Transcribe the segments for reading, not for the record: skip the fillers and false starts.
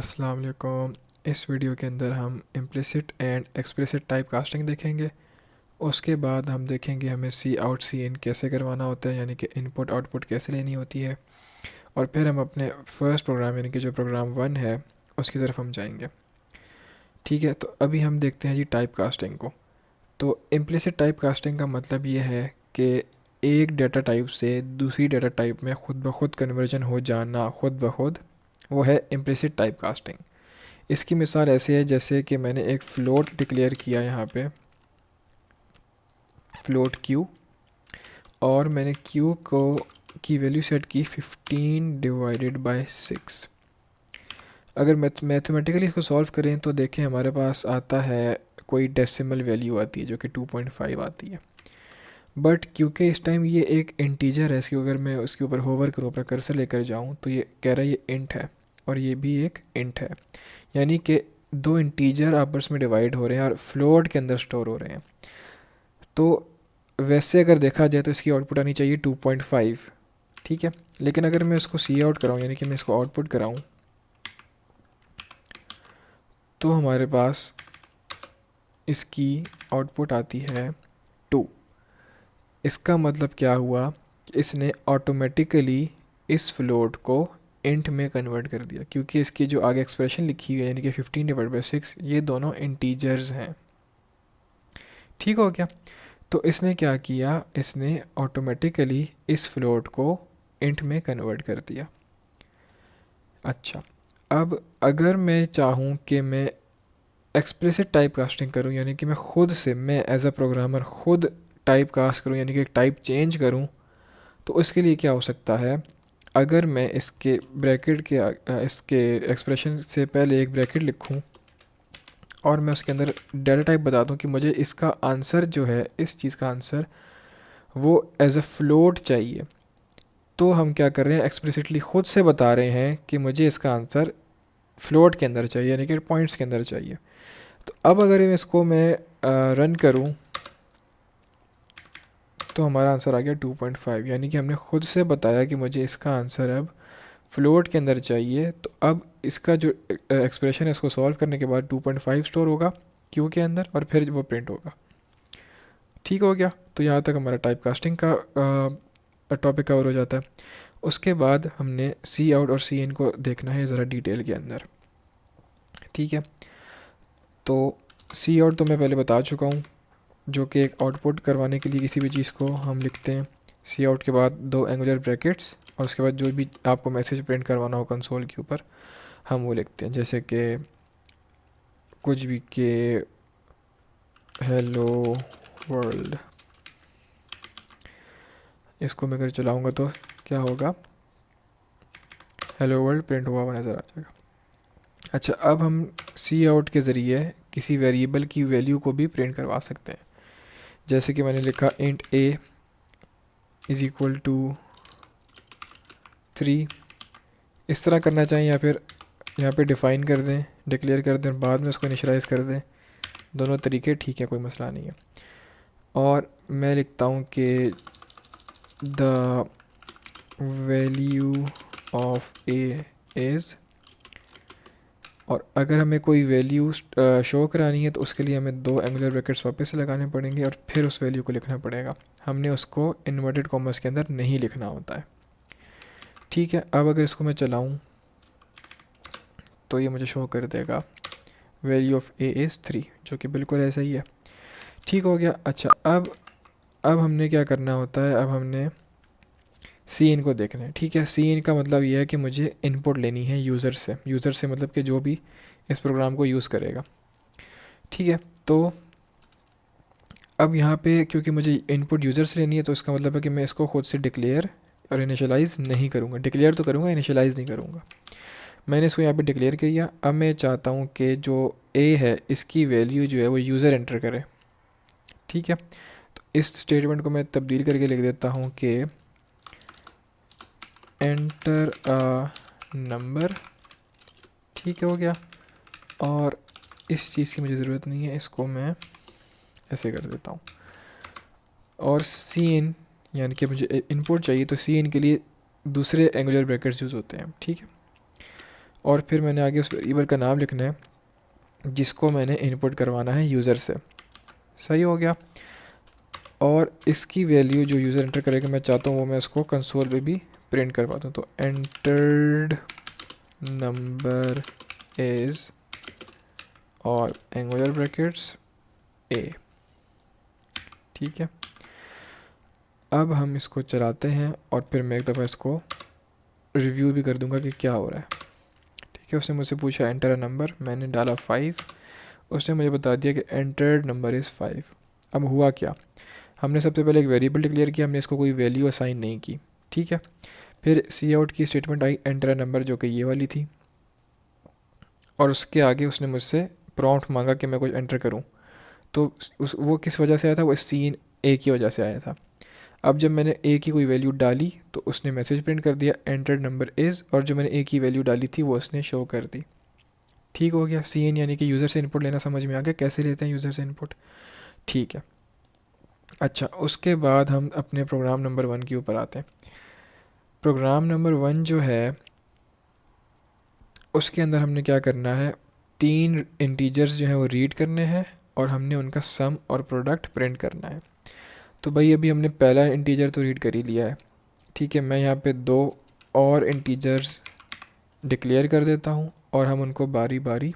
अस्सलाम वालेकुम। इस वीडियो के अंदर हम implicit and explicit type casting देखेंगे। उसके बाद हम देखेंगे हमें सी आउट सी इन कैसे करवाना होता है, यानी कि इनपुट आउटपुट कैसे लेनी होती है। और फिर हम अपने फर्स्ट प्रोग्राम यानी कि जो प्रोग्राम 1 है उसकी तरफ हम जाएंगे। ठीक है, तो अभी हम देखते हैं जी टाइप कास्टिंग को। तो इम्प्लिसिट टाइप कास्टिंग का मतलब ये है कि एक डाटा टाइप से दूसरी डाटा टाइप में खुद ब खुद कन्वर्जन हो जाना खुद ब खुद, वो है इम्प्लिसिट टाइप कास्टिंग। इसकी मिसाल ऐसे है जैसे कि मैंने एक फ़्लोट डिक्लेयर किया यहाँ पे, फ़्लोट क्यू, और मैंने क्यू को की वैल्यू सेट की 15/6। अगर मैथमेटिकली इसको सॉल्व करें तो देखें हमारे पास आता है कोई डेसिमल वैल्यू आती है जो कि 2.5 आती है। बट क्योंकि इस टाइम ये एक इंटीजर है, इसकी अगर मैं उसके ऊपर होवर करूँ, अपना कर्सर लेकर जाऊँ, तो ये कह रहा है ये इंट है और ये भी एक इंट है, यानी कि दो इंटीजर आपस में डिवाइड हो रहे हैं और फ्लोट के अंदर स्टोर हो रहे हैं। तो वैसे अगर देखा जाए तो इसकी आउटपुट आनी चाहिए 2.5, ठीक है। लेकिन अगर मैं इसको सी आउट कराऊँ, यानी कि मैं इसको आउटपुट कराऊँ, तो हमारे पास इसकी आउटपुट आती है 2। इसका मतलब क्या हुआ, इसने ऑटोमेटिकली इस फ्लोट को इंट में कन्वर्ट कर दिया, क्योंकि इसकी जो आगे एक्सप्रेशन लिखी हुई है यानी कि 15/6, ये दोनों इंटीजर्स हैं। ठीक हो गया। तो इसने क्या किया, इसने ऑटोमेटिकली इस फ्लोट को इंट में कन्वर्ट कर दिया। अच्छा, अब अगर मैं चाहूँ कि मैं एक्सप्लिसिट टाइप कास्टिंग करूँ, यानी कि मैं खुद से, मैं एज अ प्रोग्रामर खुद टाइप कास्ट करूँ, यानी कि टाइप चेंज करूँ, तो उसके लिए क्या हो सकता है, अगर मैं इसके ब्रैकेट के इसके एक्सप्रेशन से पहले एक ब्रैकेट लिखूँ और मैं उसके अंदर डाटा टाइप बता दूँ कि मुझे इसका आंसर जो है, इस चीज़ का आंसर वो एज अ फ्लोट चाहिए, तो हम क्या कर रहे हैं, एक्सप्लिसिटली ख़ुद से बता रहे हैं कि मुझे इसका आंसर फ्लोट के अंदर चाहिए, यानी कि पॉइंट्स के अंदर चाहिए। तो अब अगर इसको मैं रन करूं, तो हमारा आंसर आ गया 2.5, यानी कि हमने ख़ुद से बताया कि मुझे इसका आंसर अब फ्लोट के अंदर चाहिए। तो अब इसका जो एक्सप्रेशन है, इसको सॉल्व करने के बाद 2.5 स्टोर होगा क्यू के अंदर और फिर वो प्रिंट होगा। ठीक हो गया। तो यहाँ तक हमारा टाइप कास्टिंग का टॉपिक कवर हो जाता है। उसके बाद हमने सी आउट और सी इन को देखना है ज़रा डिटेल के अंदर। ठीक है, तो सी आउट तो मैं पहले बता चुका हूँ, जो कि एक आउटपुट करवाने के लिए किसी भी चीज़ को हम लिखते हैं। सी आउट के बाद दो एंगुलर ब्रैकेट्स और उसके बाद जो भी आपको मैसेज प्रिंट करवाना हो कंसोल के ऊपर, हम वो लिखते हैं, जैसे कि कुछ भी के हेलो वर्ल्ड। इसको मैं अगर चलाऊँगा तो क्या होगा, हेलो वर्ल्ड प्रिंट हुआ हुआ नज़र आ जाएगा। अच्छा, अब हम सी आउट के ज़रिए किसी वेरिएबल की वैल्यू को भी प्रिंट करवा सकते हैं, जैसे कि मैंने लिखा int a is equal to 3। इस तरह करना चाहिए, या फिर यहाँ पे डिफ़ाइन कर दें, डिक्लेयर कर दें, बाद में उसको इनिशियलाइज़ कर दें। दोनों तरीके ठीक है, कोई मसला नहीं है। और मैं लिखता हूँ कि the value of A is, और अगर हमें कोई वैल्यू शो करानी है तो उसके लिए हमें दो एंगुलर ब्रैकेट्स वापस से लगाने पड़ेंगे और फिर उस वैल्यू को लिखना पड़ेगा। हमने उसको इन्वर्टेड कॉमर्स के अंदर नहीं लिखना होता है। ठीक है, अब अगर इसको मैं चलाऊँ तो ये मुझे शो कर देगा वैल्यू ऑफ ए इज़ 3, जो कि बिल्कुल ऐसा ही है। ठीक हो गया। अच्छा, अब हमने क्या करना होता है, अब हमने सी इन को देखना है। ठीक है, सी इन का मतलब ये है कि मुझे इनपुट लेनी है यूज़र से। यूज़र से मतलब कि जो भी इस प्रोग्राम को यूज़ करेगा। ठीक है, तो अब यहाँ पे क्योंकि मुझे इनपुट यूज़र से लेनी है, तो इसका मतलब है कि मैं इसको खुद से डिक्लेयर और इनिशियलाइज़ नहीं करूँगा। डिक्लेयर तो करूँगा, इनिशियलाइज़ नहीं करूँगा। मैंने इसको यहाँ पे डिक्लेयर किया। अब मैं चाहता हूँ कि जो ए है इसकी वैल्यू जो है वो यूज़र एंटर करे। ठीक है, तो इस स्टेटमेंट को मैं तब्दील करके लिख देता हूँ कि एंटर अ नंबर। ठीक है, हो गया। और इस चीज़ की मुझे ज़रूरत नहीं है, इसको मैं ऐसे कर देता हूँ। और सी इन यानी कि मुझे इनपुट चाहिए, तो सी इन के लिए दूसरे एंगुलर ब्रैकेट्स यूज़ होते हैं। ठीक है, और फिर मैंने आगे उस वेरिएबल का नाम लिखना है जिसको मैंने इनपुट करवाना है यूज़र से। सही हो गया। और इसकी वैल्यू जो यूज़र एंटर करेगा मैं चाहता हूँ वो मैं उसको कंसोल पे भी प्रिंट करवा दूँ। तो एंटर्ड नंबर इज़ और एंगुलर ब्रैकेट्स ए। ठीक है, अब हम इसको चलाते हैं और फिर मैं एक दफ़ा इसको रिव्यू भी कर दूंगा कि क्या हो रहा है। ठीक है, उसने मुझसे पूछा एंटर अ नंबर, मैंने डाला 5, उसने मुझे बता दिया कि एंटर्ड नंबर इज़ 5। अब हुआ क्या, हमने सबसे पहले एक वेरिएबल डिक्लेयर किया, हमने इसको कोई वैल्यू असाइन नहीं की। ठीक है, फिर सी आउट की statement I enter a number जो कि ये वाली थी, और उसके आगे उसने मुझसे प्रॉम्प्ट मांगा कि मैं कुछ एंटर करूं। तो वो किस वजह से आया था, वो सीन ए की वजह से आया था। अब जब मैंने ए की कोई वैल्यू डाली तो उसने मैसेज प्रिंट कर दिया एंटर्ड नंबर इज़, और जो मैंने ए की वैल्यू डाली थी वो उसने शो कर दी। ठीक हो गया, सी एन यानी कि यूज़र से इनपुट लेना समझ में आ गया कैसे लेते हैं यूज़र से इनपुट। ठीक है, अच्छा उसके बाद हम अपने प्रोग्राम नंबर 1 के ऊपर आते हैं। प्रोग्राम नंबर 1 जो है उसके अंदर हमने क्या करना है, 3 इंटीजर्स जो हैं वो रीड करने हैं और हमने उनका सम और प्रोडक्ट प्रिंट करना है। तो भाई अभी हमने पहला इंटीजर तो रीड कर ही लिया है। ठीक है, मैं यहाँ पे 2 और इंटीजर्स डिक्लेयर कर देता हूँ और हम उनको बारी बारी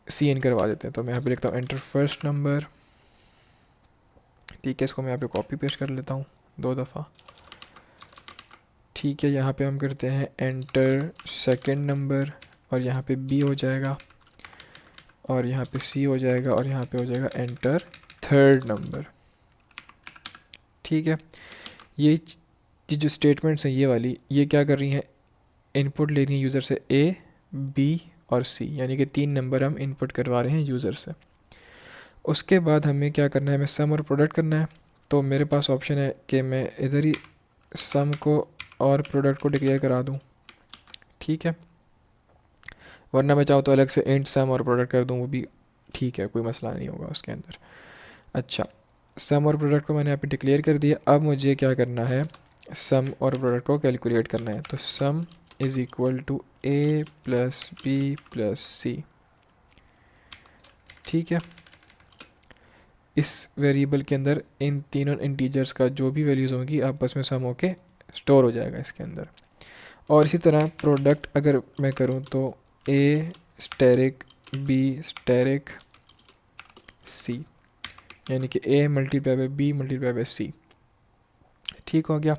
सी एन करवा देते हैं। तो मैं यहाँ पे लिखता हूँ एंटर फर्स्ट नंबर। ठीक है, इसको मैं यहाँ पे कॉपी पेस्ट कर लेता हूँ 2 दफ़ा। ठीक है, यहाँ पे हम करते हैं एंटर सेकंड नंबर और यहाँ पे बी हो जाएगा और यहाँ पे सी हो जाएगा और यहाँ पे हो जाएगा एंटर थर्ड नंबर। ठीक है, ये जो स्टेटमेंट्स हैं ये वाली, ये क्या कर रही हैं, इनपुट ले रही हैं यूज़र से ए, बी और सी, यानी कि 3 नंबर हम इनपुट करवा रहे हैं यूज़र से। उसके बाद हमें क्या करना है, हमें सम और प्रोडक्ट करना है। तो मेरे पास ऑप्शन है कि मैं इधर ही सम को और प्रोडक्ट को डिक्लेयर करा दूं। ठीक है, वरना मैं चाहूँ तो अलग से इंट सम और प्रोडक्ट कर दूं, वो भी ठीक है, कोई मसला नहीं होगा उसके अंदर। अच्छा, सम और प्रोडक्ट को मैंने यहाँ पे डिक्लेयर कर दिया। अब मुझे क्या करना है, सम और प्रोडक्ट को कैलकुलेट करना है। तो sum is equal to A plus B plus C. ठीक है, इस वेरिएबल के अंदर इन तीनों इंटीजर्स का जो भी वैल्यूज़ होंगी आपस में सम होके स्टोर हो जाएगा इसके अंदर। और इसी तरह प्रोडक्ट अगर मैं करूँ तो A asterisk B asterisk C, यानी कि A multiply by B multiply by C. ठीक हो गया।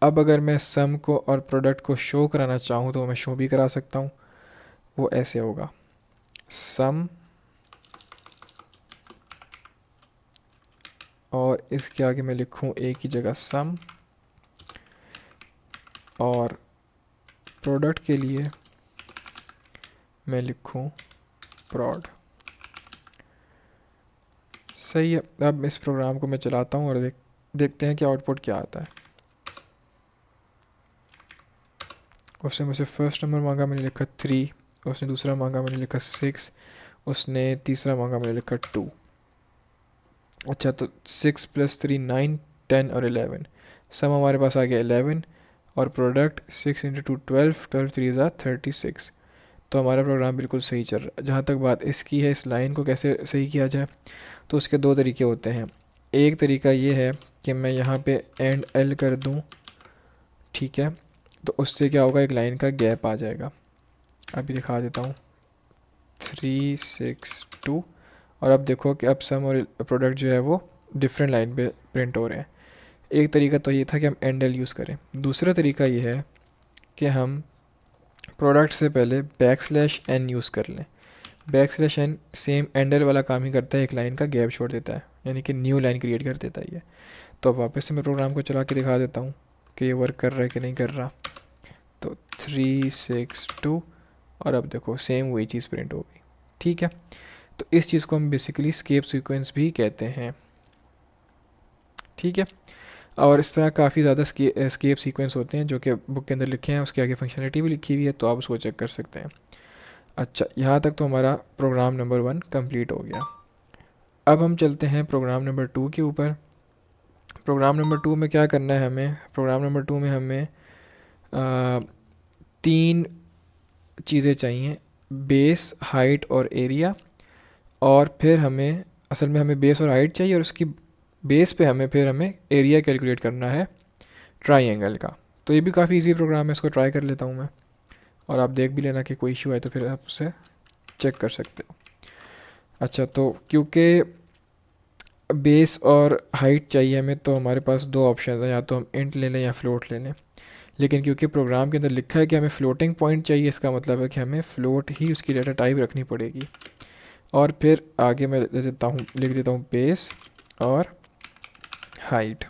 अब अगर मैं सम को और प्रोडक्ट को शो कराना चाहूँ तो मैं शो भी करा सकता हूँ। वो ऐसे होगा, सम और इसके आगे मैं लिखूँ ए की जगह सम, और प्रोडक्ट के लिए मैं लिखूँ prod। सही है, अब इस प्रोग्राम को मैं चलाता हूँ और देखते हैं कि आउटपुट क्या आता है। उसने मुझसे फर्स्ट नंबर मांगा, मैंने लिखा 3, उसने दूसरा मांगा, मैंने लिखा 6, उसने तीसरा मांगा, मैंने लिखा 2। अच्छा, तो 6 + 3 9 10 और 11, सम हमारे पास आ गया 11, और प्रोडक्ट 6 × 2 12, 12 3 ज़ा 36। तो हमारा प्रोग्राम बिल्कुल सही चल रहा है। जहाँ तक बात इसकी है, इस लाइन को कैसे सही किया जाए, तो उसके 2 तरीके होते हैं। एक तरीका ये है कि मैं यहाँ पे एंड एल कर दूँ। ठीक है, तो उससे क्या होगा, एक लाइन का गैप आ जाएगा। अभी दिखा देता हूँ, 3 6 2, और अब देखो कि अब सम और प्रोडक्ट जो है वो डिफरेंट लाइन पे प्रिंट हो रहे हैं। एक तरीका तो ये था कि हम एंड एल यूज़ करें। दूसरा तरीका ये है कि हम प्रोडक्ट से पहले \n यूज़ कर लें। \n सेम एंड एल वाला काम ही करता है, एक लाइन का गैप छोड़ देता है, यानी कि न्यू लाइन क्रिएट कर देता है ये। तो अब वापस से मैं प्रोग्राम को चला के दिखा देता हूँ कि ये वर्क कर रहा है कि नहीं कर रहा। तो 3 6 2, और अब देखो सेम वही चीज़ प्रिंट हो गई। ठीक है, तो इस चीज़ को हम बेसिकली स्केप सीक्वेंस भी कहते हैं। ठीक है, और इस तरह काफ़ी ज़्यादा स्केप सीक्वेंस होते हैं जो कि बुक के अंदर लिखे हैं, उसके आगे फंक्शनलिटी भी लिखी हुई है, तो आप उसको चेक कर सकते हैं। अच्छा, यहाँ तक तो हमारा प्रोग्राम नंबर 1 कंप्लीट हो गया। अब हम चलते हैं प्रोग्राम नंबर 2 के ऊपर। प्रोग्राम नंबर 2 में क्या करना है हमें, प्रोग्राम नंबर 2 में हमें 3 चीज़ें चाहिए, बेस, हाइट और एरिया। और फिर हमें असल में हमें बेस और हाइट चाहिए, और उसकी बेस पे हमें एरिया कैलकुलेट करना है ट्राइंगल का। तो ये भी काफ़ी इजी प्रोग्राम है, इसको ट्राई कर लेता हूँ मैं, और आप देख भी लेना कि कोई इशू है तो फिर आप उससे चेक कर सकते हो। अच्छा, तो क्योंकि बेस और हाइट चाहिए हमें, तो हमारे पास दो ऑप्शन हैं, या तो हम इंट ले लें या फ्लोट ले लें। लेकिन क्योंकि प्रोग्राम के अंदर लिखा है कि हमें फ्लोटिंग पॉइंट चाहिए, इसका मतलब है कि हमें फ्लोट ही उसकी डाटा टाइप रखनी पड़ेगी। और फिर आगे मैं लिख देता हूँ बेस और हाइट।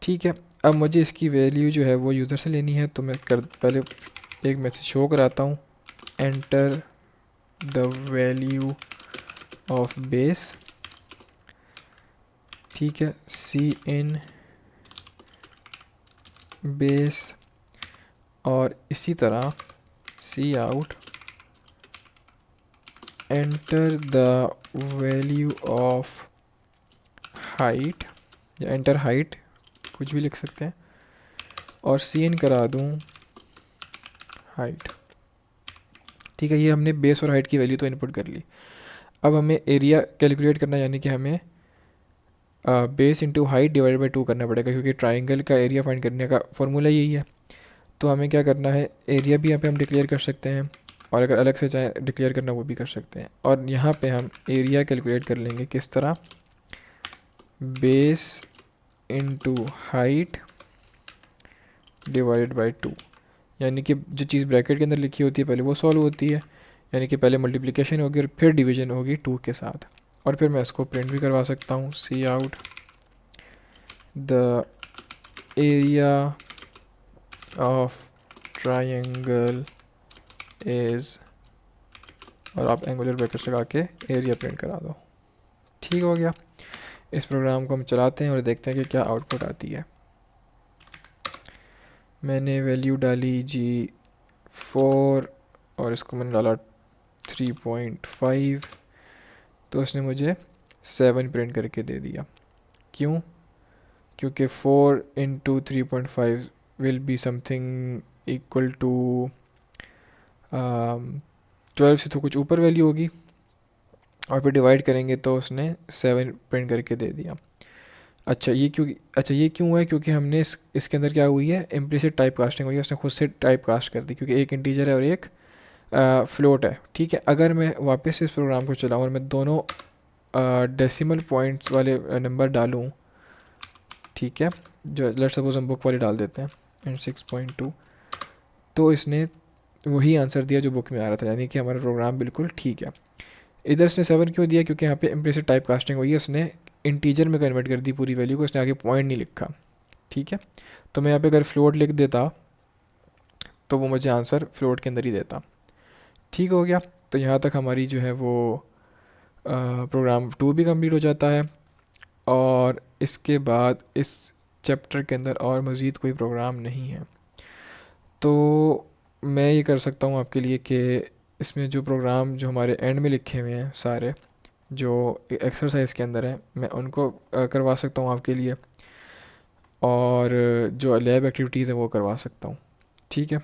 ठीक है, अब मुझे इसकी वैल्यू जो है वो यूज़र से लेनी है, तो मैं पहले एक मैसेज शो कराता हूँ, enter the value of base. ठीक है, सी इन बेस, और इसी तरह cout enter the value of height, या एंटर हाइट, कुछ भी लिख सकते हैं, और सी इन करा दूँ हाइट। ठीक है, ये हमने बेस और हाइट की वैल्यू तो इनपुट कर ली। अब हमें एरिया कैलकुलेट करना, यानी कि हमें base into height divide by 2 करना पड़ेगा, क्योंकि ट्राइंगल का एरिया फाइंड करने का फॉर्मूला यही है। तो हमें क्या करना है, एरिया भी यहाँ पे हम डिक्लेयर कर सकते हैं, और अगर अलग से चाहे डिक्लेयर करना वो भी कर सकते हैं। और यहाँ पे हम एरिया कैलकुलेट कर लेंगे किस तरह, base into height divide by 2, यानी कि जो चीज़ ब्रैकेट के अंदर लिखी होती है पहले वो सॉल्व होती है, यानी कि पहले मल्टीप्लिकेशन होगी और फिर डिवीजन होगी 2 के साथ। और फिर मैं इसको प्रिंट भी करवा सकता हूँ, cout the area of triangle is, और आप एंगुलर ब्रैकेट्स लगा के एरिया प्रिंट करा दो। ठीक हो गया। इस प्रोग्राम को हम चलाते हैं और देखते हैं कि क्या आउटपुट आती है। मैंने वैल्यू डाली जी 4, और इसको मैंने डाला 3.5, तो उसने मुझे 7 प्रिंट करके दे दिया। क्यों? क्योंकि 4 into 3.5 will be something equal to 12 से तो कुछ ऊपर वैल्यू होगी, और फिर डिवाइड करेंगे तो उसने 7 प्रिंट करके दे दिया। अच्छा ये क्यों हुआ है, क्योंकि हमने इसके अंदर क्या हुई है, इम्प्लिसिट टाइप कास्टिंग हुई है, उसने खुद से टाइप कास्ट कर दी, क्योंकि एक इंटीजर है और एक फ्लोट है। ठीक है, अगर मैं वापस इस प्रोग्राम को चलाऊँ और मैं दोनों डेसिमल पॉइंट्स वाले नंबर डालूँ, ठीक है, जो लेट्स सपोज हम बुक वाले डाल देते हैं एंड 6.2, तो इसने वही आंसर दिया जो बुक में आ रहा था, यानी कि हमारा प्रोग्राम बिल्कुल ठीक है। इधर इसने 7 क्यों दिया, क्योंकि यहाँ पे इम्प्लिसिट टाइप कास्टिंग हुई है, उसने इंटीजर में कन्वर्ट कर दी पूरी वैल्यू को, उसने आगे पॉइंट नहीं लिखा। ठीक है, तो मैं यहाँ पे अगर फ्लोट लिख देता तो वो मुझे आंसर फ्लोट के अंदर ही देता। ठीक हो गया। तो यहाँ तक हमारी जो है वो प्रोग्राम 2 भी कंप्लीट हो जाता है, और इसके बाद इस चैप्टर के अंदर और मज़ीद कोई प्रोग्राम नहीं है। तो मैं ये कर सकता हूँ आपके लिए कि इसमें जो प्रोग्राम जो हमारे एंड में लिखे हुए हैं सारे, जो एक्सरसाइज के अंदर हैं, मैं उनको करवा सकता हूँ आपके लिए, और जो लैब एक्टिविटीज़ हैं वो करवा सकता हूँ। ठीक है।